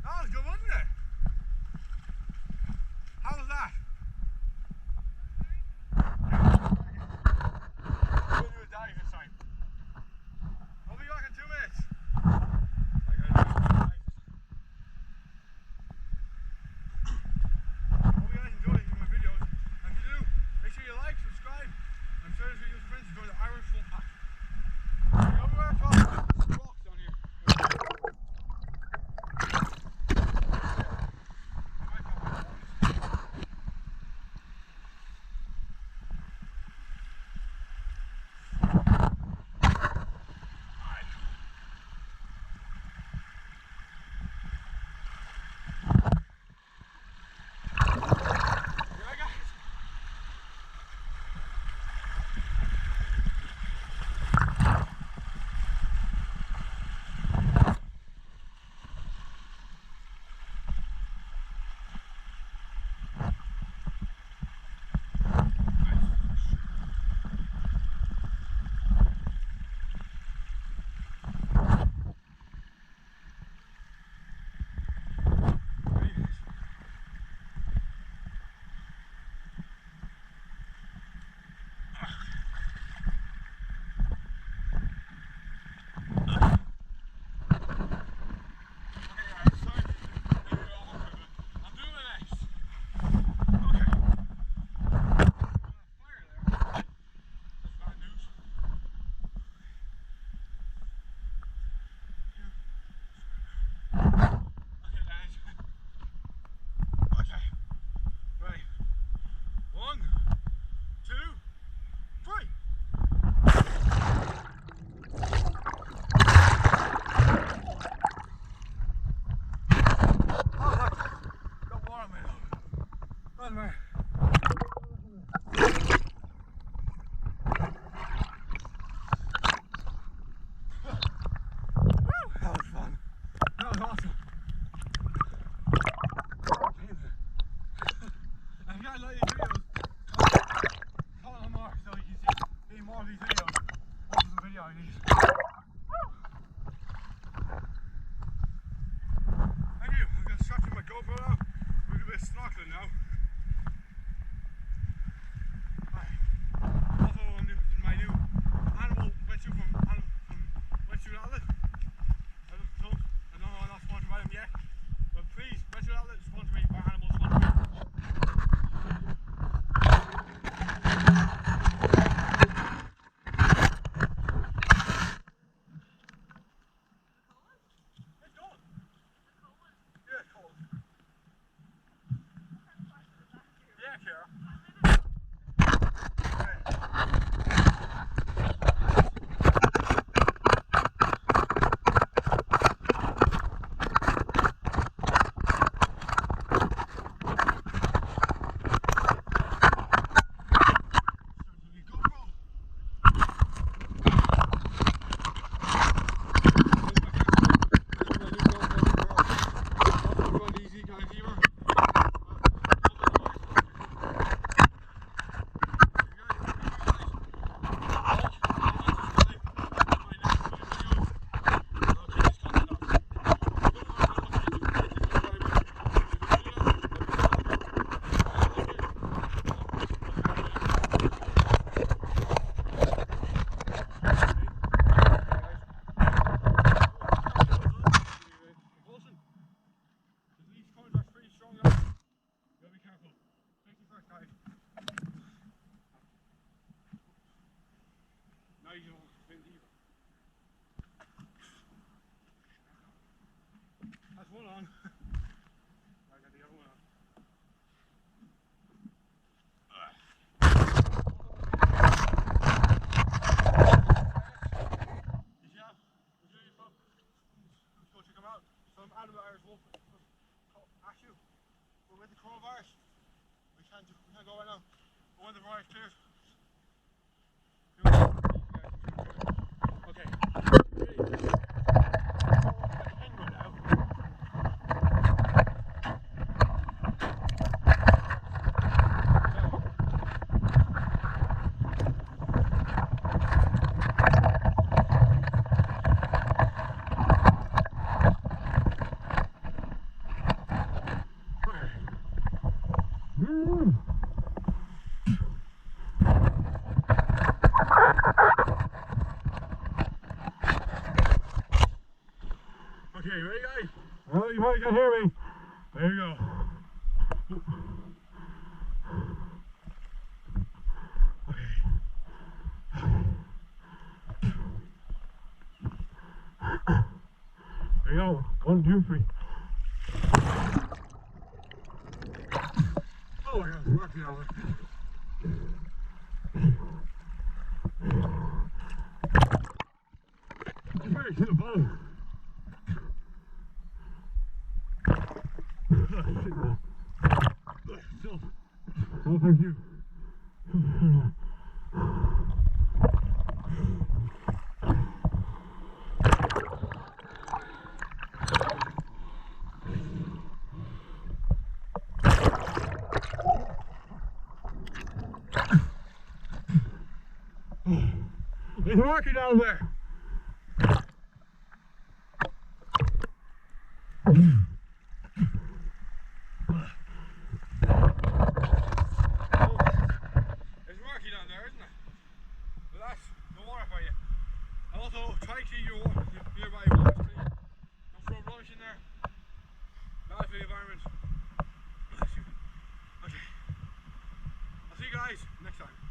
That was good, wasn't it? How was that? We'll do a dive this time. I'll be back in 2 minutes. I gotta do a dive. Hope you guys enjoy my videos. And if you do, make sure you like, subscribe, and share this video with your friends to join the Irish Full Pack. Everywhere I talk, rocks down here. Thank you. I'm going to strap in my GoPro now. We're going to do a bit of snorkeling now. Also, my new animal wetsuit from Wetsuit Outlet. I don't know, I'm not sponsored by them yet. But please, Wetsuit Outlet, sponsor me. My animal sponsor me. That's one on. I got the other one on. Let's go check them out. Some animal Irish wolf. Actually, we're with the coronavirus. We can't go right now. We're with the virus too. Okay. Okay, ready guys? Well, you probably can hear me. There you go. There you go. 1, 2, 3. Oh my God, it's rocky out there. Very to the bottom. Still. Oh, thank you. It's rocky down there. It's rocky down there, isn't it? But that's the water for you. Also, try to keep your nearby waters clean. Don't throw rubbish in there. Bad for the environment. Okay. I'll see you guys next time.